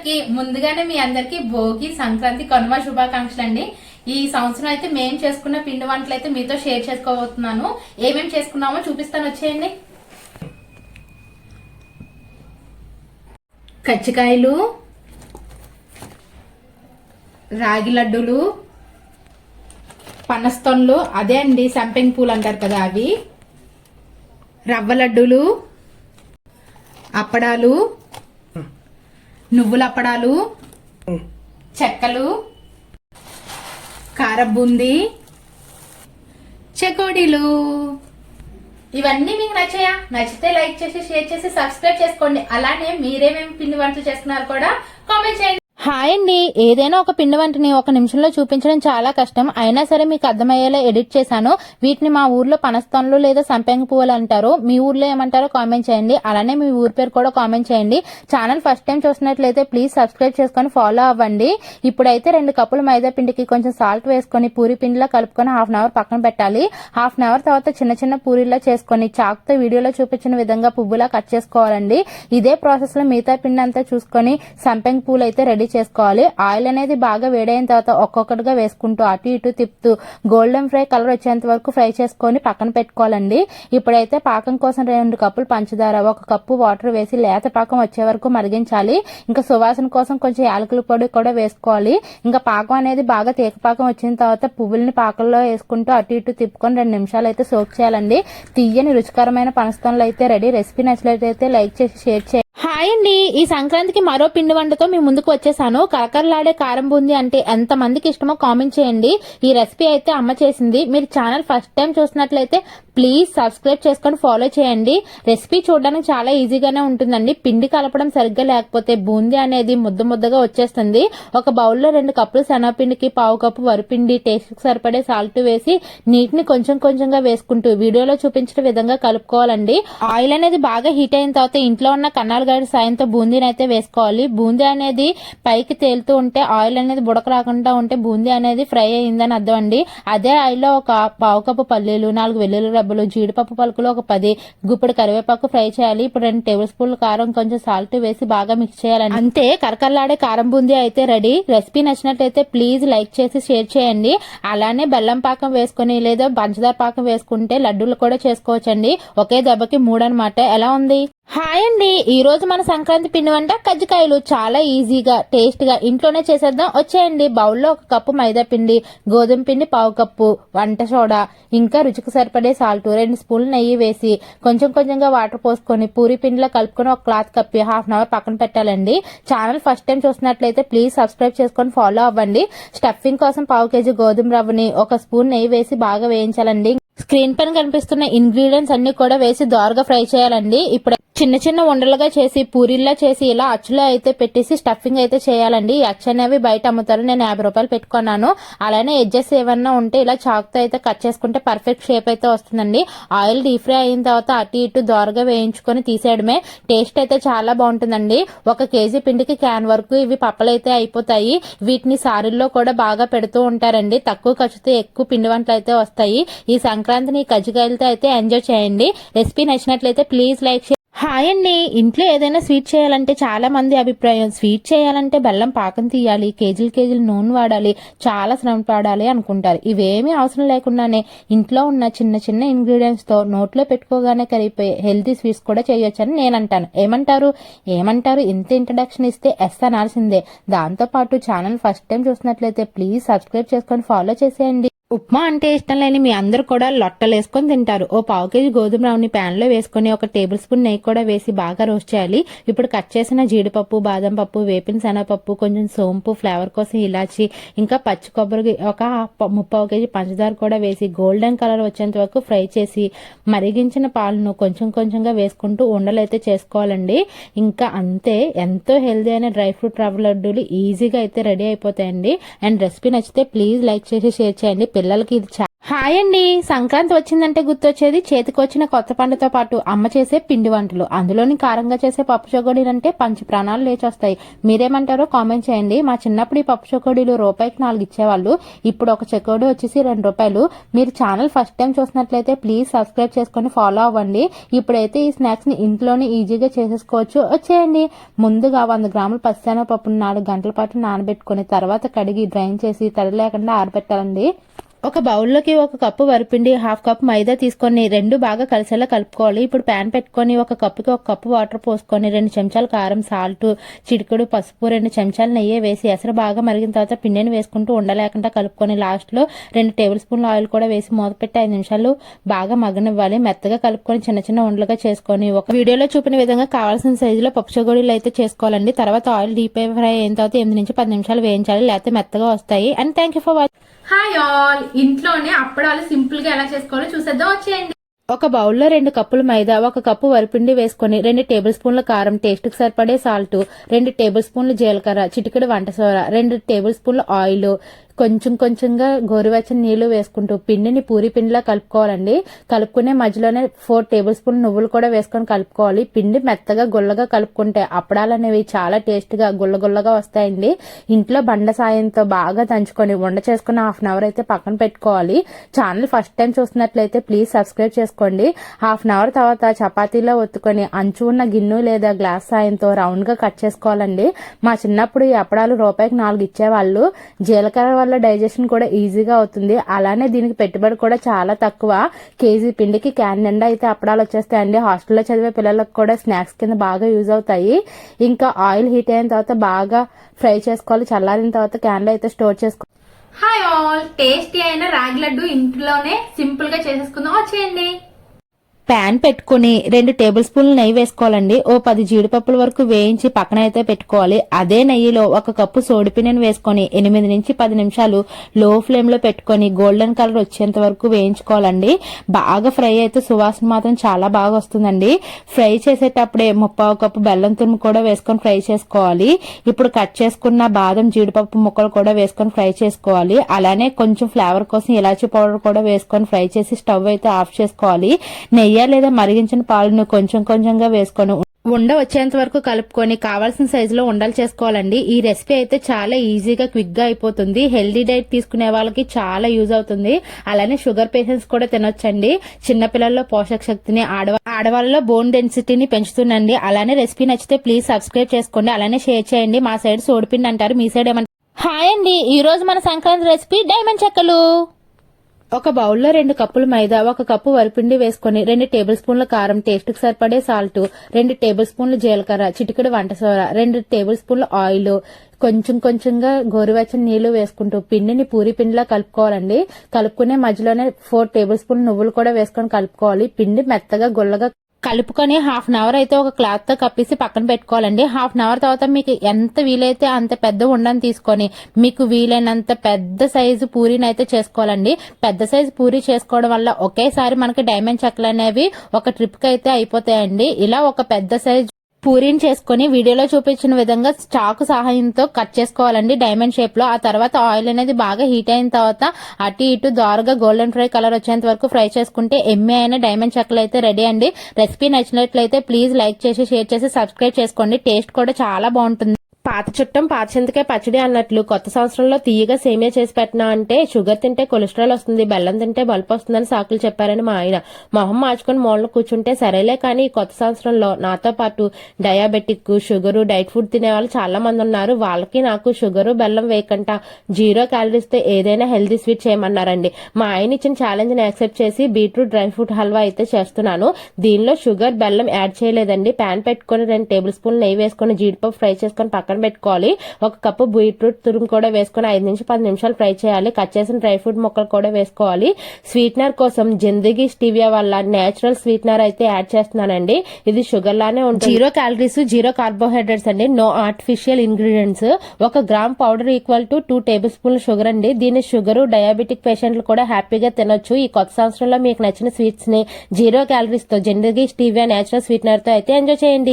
అందరికి ముందుగానే మీ అందరికి భోగి సంక్రాంతి కనుమ శుభాకాంక్షలు అండి. ఈ సంవత్సరం అయితే మేము చేసుకున్న పిండి వంటలు అయితే మీతో షేర్ చేసుకోబోతున్నాను. ఏమేమి చేసుకున్నామో చూపిస్తాను, వచ్చేయండి. కజ్జికాయలు, రాగి లడ్డూలు, పనస్తొన్లు, అదే అండి సంపెంగి పూలు అంటారు కదా అవి, రవ్వ లడ్డూలు, అప్పడాలు, నువ్వుల అప్పడాలు, చెక్కలు, కార బూందీ, చెకోడీలు. ఇవన్నీ మీకు నచ్చాయా? నచ్చితే లైక్ చేసి షేర్ చేసి సబ్స్క్రైబ్ చేసుకోండి. అలానే మీరేమేమి పిండి వంటలు చేస్తున్నారు కూడా కామెంట్ చేయండి. హాయ్ అండి. ఏదైనా ఒక పిండి వంటని ఒక నిమిషంలో చూపించడం చాలా కష్టం, అయినా సరే మీకు అర్థమయ్యేలా ఎడిట్ చేశాను. వీటిని మా ఊర్లో పనస్తోన్లు లేదా సంపెంగి పువ్వులు అంటారు. మీ ఊర్లో ఏమంటారో కామెంట్ చేయండి. అలానే మీ ఊరి పేరు కూడా కామెంట్ చేయండి. ఛానల్ ఫస్ట్ టైం చూసినట్లయితే ప్లీజ్ సబ్స్క్రైబ్ చేసుకొని ఫాలో అవ్వండి. ఇప్పుడైతే 2 కప్పులు మైదా పిండికి కొంచెం సాల్ట్ వేసుకొని పూరి పిండిలా కలుపుకొని హాఫ్ అన్ అవర్ పక్కన పెట్టాలి. హాఫ్ అన్ అవర్ తర్వాత చిన్న చిన్న పూరీలా చేసుకొని చాకుతో వీడియోలో చూపించిన విధంగా పువ్వులా కట్ చేసుకోవాలండి. ఇదే ప్రాసెస్ లో మిగతా పిండి అంతా చూసుకొని సంపెంగి పూలు అయితే రెడీ చేసుకోవాలి. ఆయిల్ అనేది బాగా వేడైన తర్వాత ఒక్కొక్కటిగా వేసుకుంటూ అటు ఇటు తిప్పుతూ గోల్డెన్ ఫ్రై కలర్ వచ్చేంత వరకు ఫ్రై చేసుకొని పక్కన పెట్టుకోవాలండి. ఇప్పుడైతే పాకం కోసం 2 కప్పులు పంచదార, 1 కప్పు వాటర్ వేసి లేత పాకం వచ్చే వరకు మరిగించాలి. ఇంకా సువాసన కోసం కొంచెం యాలకుల పొడి కూడా వేసుకోవాలి. ఇంకా పాకం అనేది బాగా తీగ పాకం వచ్చిన తర్వాత పువ్వుల్ని పాకంలో వేసుకుంటూ అటు ఇటు తిప్పుకొని 2 నిమిషాలు అయితే సోక్ చేయాలండి. తీయని రుచికరమైన పనస్తోన్లు అయితే రెడీ. రెసిపీ నచ్చినట్లయితే లైక్ చేసి షేర్ చేయండి. హాయ్ అండి. ఈ సంక్రాంతికి మరో పిండి వంటతో మీ ముందుకు వచ్చేసాను. కరకరలాడే కారం బూందీ అంటే ఎంత మందికి ఇష్టమో కామెంట్ చేయండి. ఈ రెసిపీ అయితే అమ్మ చేసింది. మీరు ఛానల్ ఫస్ట్ టైం చూసినట్లయితే ప్లీజ్ సబ్స్క్రైబ్ చేసుకొని ఫాలో చేయండి. రెసిపీ చూడడానికి చాలా ఈజీగానే ఉంటుందండి. పిండి కలపడం సరిగ్గా లేకపోతే బూందీ అనేది ముద్దగా వచ్చేస్తుంది. ఒక బౌల్లో 2 కప్పులు శనగపిండికి 1/2 కప్పు వరిపిండి, టేస్ట్ సరిపడే సాల్ట్ వేసి నీటిని కొంచెం కొంచెంగా వేసుకుంటూ వీడియోలో చూపించిన విధంగా కలుపుకోవాలండి. ఆయిల్ అనేది బాగా హీట్ అయిన తర్వాత ఇంట్లో ఉన్న కన్నాలు గడి సాయంతో బూందీని అయితే వేసుకోవాలి. బూందీ అనేది పైకి తేలుతూ ఉంటే ఆయిల్ అనేది బుడక రాకుండా ఉంటే బూందీ అనేది ఫ్రై అయిందని అర్థం అండి. అదే ఆయిల్లో ఒక 1/2 కప్పు పల్లీలు, 4 వెల్లుల్లి రబ్బలు, జీడిపప్పు పలుకులు, ఒక 10 గుప్పెడు కరివేపాకు ఫ్రై చేయాలి. ఇప్పుడు 2 టేబుల్ స్పూన్ల కారం, కొంచెం సాల్ట్ వేసి బాగా మిక్స్ చేయాలండి. అంతే, కరకరలాడే కారం బూందీ అయితే రెడీ. రెసిపీ నచ్చినట్లయితే ప్లీజ్ లైక్ చేసి షేర్ చేయండి. అలానే బెల్లం పాకం వేసుకుని లేదా పంచదార పాకం వేసుకుంటే లడ్డూలు కూడా చేసుకోవచ్చండి. ఒకే దెబ్బకి 3 అనమాట. ఎలా ఉంది? హాయ్ అండి. ఈ రోజు మన సంక్రాంతి పిండి వంట కజ్జికాయలు. చాలా ఈజీగా టేస్ట్ గా ఇంట్లోనే చేసేద్దాం, వచ్చేయండి. బౌల్లో 1 కప్పు మైదా పిండి, గోధుమ పిండి 1/2 కప్పు, వంట సోడా, ఇంకా రుచికి సరిపడే సాల్ట్, 2 స్పూన్లు నెయ్యి వేసి కొంచెం కొంచెంగా వాటర్ పోసుకొని పూరి పిండిలో కలుపుకొని ఒక క్లాత్ కప్పి హాఫ్ అన్ అవర్ పక్కన పెట్టాలండి. ఛానల్ ఫస్ట్ టైం చూసినట్లయితే ప్లీజ్ సబ్స్క్రైబ్ చేసుకొని ఫాలో అవ్వండి. స్టఫింగ్ కోసం 1/2 కేజీ గోధుమ రవ్వని 1 స్పూన్ నెయ్యి వేసి బాగా వేయించాలండి. స్క్రీన్ పైన కనిపిస్తున్న ఇంగ్రీడియంట్స్ అన్ని కూడా వేసి దోరగా ఫ్రై చేయాలండి. ఇప్పుడు చిన్న చిన్న ఉండలుగా చేసి పూరిల్లా చేసి ఇలా అచ్చులో అయితే పెట్టేసి స్టఫింగ్ అయితే చేయాలండి. ఈ అచ్చు అనేవి బయట అమ్ముతారు, నేను 50 రూపాయలు పెట్టుకున్నాను. అలానే ఎడ్జెస్ ఏమన్నా ఉంటే ఇలా చాకుతో అయితే కట్ చేసుకుంటే పర్ఫెక్ట్ షేప్ అయితే వస్తుందండి. ఆయిల్ డీప్ ఫ్రై అయిన తర్వాత అటు ఇటు దోరగా వేయించుకొని తీసేయడమే. టేస్ట్ అయితే చాలా బాగుంటుందండి. 1 కేజీ పిండికి క్యాన్ వరకు ఇవి పప్పలైతే అయిపోతాయి. వీటిని సారీల్లో కూడా బాగా పెడుతూ ఉంటారండి. తక్కువ ఖర్చుతో ఎక్కువ పిండి వంటలు అయితే వస్తాయి. ఈ సంక్రాంతిని కజ్జికాయలతో అయితే ఎంజాయ్ చేయండి. రెసిపీ నచ్చినట్లయితే ప్లీజ్ లైక్ చేయండి. హాయ్ అండి. ఇంట్లో ఏదైనా స్వీట్ చేయాలంటే చాలా మంది అభిప్రాయం, స్వీట్ చేయాలంటే బెల్లం పాకం తీయాలి, కేజీలు నూనె వాడాలి, చాలా శ్రమ పడాలి అనుకుంటారు. ఇవేమీ అవసరం లేకుండానే ఇంట్లో ఉన్న చిన్న చిన్న ఇంగ్రీడియంట్స్ తో నోట్లో పెట్టుకోగానే కరిగిపోయే హెల్తీ స్వీట్స్ కూడా చేయొచ్చని నేను అంటాను. ఏమంటారు? ఇంత ఇంట్రడక్షన్ ఇస్తే ఎస్ అనాల్సిందే. దాంతో పాటు ఛానల్ ఫస్ట్ టైం చూసినట్లయితే ప్లీజ్ సబ్స్క్రైబ్ చేసుకొని ఫాలో చేసేయండి. ఉప్మా అంటే ఇష్టం లేని మీ అందరూ కూడా లొట్టలు వేసుకొని తింటారు. 1/2 కేజీ గోధుమ రవ్వని ప్యాన్ లో వేసుకుని 1 టేబుల్ స్పూన్ నెయ్యి కూడా వేసి బాగా రోస్ట్ చేయాలి. ఇప్పుడు కట్ చేసిన జీడిపప్పు, బాదం పప్పు, వేపిన శనగపప్పు, కొంచెం సోంపు, ఫ్లేవర్ కోసం ఇలాచి, ఇంకా పచ్చి కొబ్బరి, ఒక 1/2 కేజీ పంచదార కూడా వేసి గోల్డెన్ కలర్ వచ్చేంత వరకు ఫ్రై చేసి మరిగించిన పాలను కొంచెం కొంచెంగా వేసుకుంటూ ఉండలైతే చేసుకోవాలండి. ఇంకా అంతే, ఎంతో హెల్దీ అయిన డ్రై ఫ్రూట్ రవ్వ లడ్డూలు ఈజీగా అయితే రెడీ అయిపోతాయండి. అండ్ రెసిపీ నచ్చితే ప్లీజ్ లైక్ చేసి షేర్ చేయండి. పిల్లలకి ఇది హాయ్ అండి. సంక్రాంతి వచ్చిందంటే గుర్తొచ్చేది చేతికొచ్చిన కొత్త పండుతో పాటు అమ్మ చేసే పిండి వంటలు, అందులోని కారంగా చేసే పప్పు చకోడీలు అంటే పంచి ప్రాణాలు లేచొస్తాయి. మీరేమంటారో కామెంట్ చేయండి. మా చిన్నప్పుడు ఈ పప్పు చకోడీలు రూపాయికి 4 ఇచ్చేవాళ్ళు. ఇప్పుడు ఒక చకోడీ వచ్చేసి 2 రూపాయలు. మీరు ఛానల్ ఫస్ట్ టైం చూసినట్లయితే ప్లీజ్ సబ్స్క్రైబ్ చేసుకొని ఫాలో అవ్వండి. ఇప్పుడైతే ఈ స్నాక్స్ ని ఇంట్లోనే ఈజీగా చేసేసుకోవచ్చు. వచ్చేయండి. ముందుగా 100 గ్రాముల పచ్చిశనగపప్పును 4 గంటల పాటు నానబెట్టుకుని తర్వాత కడిగి డ్రైన్ చేసి తడి లేకుండా ఆరబెట్టాలండి. ఒక బౌల్లోకి 1 కప్పు వరిపిండి, 1/2 కప్ మైదా తీసుకొని 2 బాగా కలిసేలా కలుపుకోవాలి. ఇప్పుడు ప్యాన్ పెట్టుకొని 1 కప్పుకి 1 కప్పు వాటర్ పోసుకొని 2 చెంచాలు కారం, సాల్ట్, చిటికెడు పసుపు, 2 చెంచాలు నెయ్యి వేసి ఎసరు బాగా మరిగిన తర్వాత పిండిని వేసుకుంటూ ఉండలేకుండా కలుపుకొని లాస్ట్ లో 2 టేబుల్ స్పూన్ల ఆయిల్ కూడా వేసి మూత పెట్టి 5 నిమిషాలు బాగా మగ్గనివ్వాలి. మెత్తగా కలుపుకొని చిన్న చిన్న ఉండలుగా చేసుకొని ఒక వీడియోలో చూపిన విధంగా కావాల్సిన సైజులో పప్పు చకోడీలు అయితే చేసుకోవాలండి. తర్వాత ఆయిల్ డీప్ ఫ్రై అయిన తర్వాత 8 నుంచి 10 నిమిషాలు వేయించాలి, లేకపోతే మెత్తగా వస్తాయి. And thank you for watching. Hi all, ఇంట్లోనే అప్పడాలు సింపుల్ గా ఎలా చేసుకోవాలో చూసేద్దాం. వచ్చేయండి. ఒక బౌల్లో 2 కప్పులు మైదా, 1 కప్పు వరిపిండి వేసుకొని 2 టేబుల్ స్పూన్ల కారం, టేస్ట్ కి సరిపడే సాల్ట్, 2 టేబుల్ స్పూన్లు జీలకర్ర, చిటికెడు వంట సోడ, 2 టేబుల్ స్పూన్ల ఆయిల్, కొంచెంగా గోరువెచ్చని నీళ్లు వేసుకుంటూ పిండిని పూరి పిండిలా కలుపుకోవాలండి. కలుపుకునే మధ్యలోనే 4 టేబుల్ స్పూన్ నువ్వులు కూడా వేసుకొని కలుపుకోవాలి. పిండి మెత్తగా గుల్లగా కలుపుకుంటే అప్పడాలు అనేవి చాలా టేస్ట్ గా గుల్లగా వస్తాయండి. ఇంట్లో బండ సాయంతో బాగా దంచుకొని వండ చేసుకున్న 1/2 అవర్ అయితే పక్కన పెట్టుకోవాలి. ఛానల్ ఫస్ట్ టైం చూసినట్లయితే ప్లీజ్ సబ్స్క్రైబ్ చేసుకోండి. 1/2 అవర్ తర్వాత చపాతీలో ఒత్తుకొని అంచు ఉన్న గిన్నె లేదా గ్లాస్ సాయంతో రౌండ్ గా కట్ చేసుకోవాలండి. మా చిన్నప్పుడు ఈ అప్పడాలు రూపాయికి 4 ఇచ్చేవాళ్ళు. జీలకర్ర వల్ల డైజెషన్ కూడా ఈజీగా అవుతుంది. అలానే దీనికి పెట్టుబడి కూడా చాలా తక్కువ. కేజీ పిండికి క్యాన్ నిండా అయితే అప్పడాలు వచ్చేస్తాయండి. హాస్టల్లో చదివే పిల్లలకు కూడా స్నాక్స్ కింద బాగా యూజ్ అవుతాయి. ఇంకా ఆయిల్ హీట్ అయిన తర్వాత బాగా ఫ్రై చేసుకోవాలి. చల్లారిన తర్వాత క్యాన్ లో అయితే స్టోర్ చేసుకోవాలి. హాయ్ ఆల్, టేస్టీ అయిన రాగి లడ్డు ఇంట్లోనే సింపుల్ గా చేసేసుకుందాం. వచ్చేయండి. ప్యాన్ పెట్టుకుని 2 టేబుల్ స్పూన్లు నెయ్యి వేసుకోవాలండి. 10 జీడిపప్పుల వరకు వేయించి పక్కన అయితే పెట్టుకోవాలి. అదే నెయ్యిలో 1 కప్పు సోడిపిండిని వేసుకొని 8 నుంచి 10 నిమిషాలు లో ఫ్లేమ్ లో పెట్టుకొని గోల్డెన్ కలర్ వచ్చేంత వరకు వేయించుకోవాలండి. బాగా ఫ్రై అయితే సువాసన మాత్రం చాలా బాగా వస్తుందండి. ఫ్రై చేసేటప్పుడే 1/4 కప్పు బెల్లం తురుము కూడా వేసుకొని ఫ్రై చేసుకోవాలి. ఇప్పుడు కట్ చేసుకున్న బాదం, జీడిపప్పు ముక్కలు కూడా వేసుకొని ఫ్రై చేసుకోవాలి. అలానే కొంచెం ఫ్లేవర్ కోసం ఇలాచీ పౌడర్ కూడా వేసుకొని ఫ్రై చేసి స్టవ్ అయితే ఆఫ్ చేసుకోవాలి. నెయ్యి లేదా మరిగించిన పాలను కొంచెంగా వేసుకొని ఉండ వచ్చేంత వరకు కలుపుకొని కావాల్సిన సైజులో ఉండలు చేసుకోవాలండి. ఈ రెసిపీ అయితే చాలా ఈజీగా క్విక్ గా అయిపోతుంది. హెల్దీ డైట్ తీసుకునే వాళ్ళకి చాలా యూజ్ అవుతుంది. అలానే షుగర్ పేషెంట్స్ కూడా తినొచ్చండి. చిన్నపిల్లల్లో పోషక శక్తిని, ఆడవాళ్ళలో బోన్ డెన్సిటీని పెంచుతుందండి. అలానే రెసిపీ నచ్చితే ప్లీజ్ సబ్స్క్రైబ్ చేసుకోండి. అలానే షేర్ చేయండి. మా సైడ్ సోడిపిండి అంటారు, మీ సైడ్ ఏమంటారు? హాయ్ అండి, ఈ రోజు మన సంక్రాంతి రెసిపీ డైమండ్ చెక్కలు. ఒక బౌల్లో 2 కప్పులు మైదా, 1 కప్పు వరిపిండి వేసుకొని 2 టేబుల్ స్పూన్ల కారం, టేస్ట్ కి సరిపడే సాల్ట్, 2 టేబుల్ స్పూన్లు జీలకర్ర, చిటికెడు వంట సోడ, 2 టేబుల్ స్పూన్ల ఆయిల్, కొంచెంగా గోరువెచ్చని నీళ్లు వేసుకుంటూ పిండిని పూరి పిండిలా కలుపుకోవాలండి. కలుపుకునే మధ్యలోనే 4 టేబుల్ స్పూన్ నువ్వులు కూడా వేసుకొని కలుపుకోవాలి. పిండి మెత్తగా గుల్లగా కలుపుకొని 1/2 అవర్ అయితే ఒక క్లాత్ తో కప్పేసి పక్కన పెట్టుకోవాలండి. 1/2 అవర్ తర్వాత మీకు ఎంత వీలైతే అంత పెద్ద ఉండని తీసుకొని మీకు వీలైనంత పెద్ద సైజు పూరీని అయితే చేసుకోవాలండి. పెద్ద సైజు పూరీ చేసుకోవడం వల్ల ఒకేసారి మనకి డైమండ్ చెక్కలు అనేవి ఒక ట్రిప్ కి అయితే అయిపోతాయండి. ఇలా ఒక పెద్ద సైజు పూరీని చేసుకుని వీడియోలో చూపించిన విధంగా చాకు సహాయంతో కట్ చేసుకోవాలండి డైమండ్ షేప్ లో. ఆ తర్వాత ఆయిల్ అనేది బాగా హీట్ అయిన తర్వాత అటు ఇటు దారుగా గోల్డెన్ ఫ్రై కలర్ వచ్చేంత వరకు ఫ్రై చేసుకుంటే ఎమ్మె అయిన డైమండ్ చెక్కలు అయితే రెడీ అండి. రెసిపీ నచ్చినట్లయితే ప్లీజ్ లైక్ చేసి, షేర్ చేసి, సబ్స్క్రైబ్ చేసుకోండి. టేస్ట్ కూడా చాలా బాగుంటుంది. పాత చుట్టం పాత చింతకాయ పచ్చడి అన్నట్లు కొత్త సంవత్సరంలో తీయగా సేమియా చేసి పెట్టినా అంటే షుగర్ తింటే కొలెస్ట్రాల్ వస్తుంది, బెల్లం తింటే బల్బు వస్తుందని సాకులు చెప్పారని మా ఆయన. మొహం మార్చుకుని మూలలో కూర్చుంటే సరేలే, కానీ కొత్త సంవత్సరంలో నాతో పాటు డయాబెటిక్, షుగరు, డైట్ ఫుడ్ తినే వాళ్ళు చాలా మంది ఉన్నారు. వాళ్ళకి నాకు షుగరు, బెల్లం వేయకుండా 0 క్యాలరీస్ తో ఏదైనా హెల్దీ స్వీట్ చేయమన్నారండి. మా ఆయన ఇచ్చిన ఛాలెంజ్ ని యాక్సెప్ట్ చేసి బీట్రూట్ డ్రై ఫ్రూట్ హల్వా అయితే చేస్తున్నాను. దీనిలో షుగర్, బెల్లం యాడ్ చేయలేదండి. ప్యాన్ పెట్టుకుని 2 టేబుల్ స్పూన్లు నెయ్యి వేసుకుని జీడిపప్పు ఫ్రై చేసుకుని పక్కన పెట్టుకోవాలి. 1 కప్పు బీట్రూట్ తురుము కూడా వేసుకుని 5 నుంచి 10 నిమిషాలు ఫ్రై చేయాలి. కట్ చేసిన డ్రై ఫ్రూట్ ముక్కలు కూడా వేసుకోవాలి. స్వీట్నర్ కోసం జిందగీ స్టీవియా వల్ల నేచురల్ స్వీట్నర్ అయితే యాడ్ చేస్తున్నానండి. ఇది షుగర్ లానే ఉంటుంది. 0 క్యాలరీస్, 0 కార్బోహైడ్రేట్స్ అండి. No artificial ingredients. 1 gram powder equal to 2 table స్పూన్ల షుగర్ అండి. దీని షుగర్ డయాబెటిక్ పేషెంట్లు కూడా హ్యాపీగా తినొచ్చు. ఈ కొత్త సంవత్సరంలో మీకు నచ్చిన స్వీట్స్ ని 0 క్యాలరీస్ తో జిందగీ స్టీవియా నేచురల్ స్వీట్నర్ తో అయితే ఎంజాయ్ చేయండి.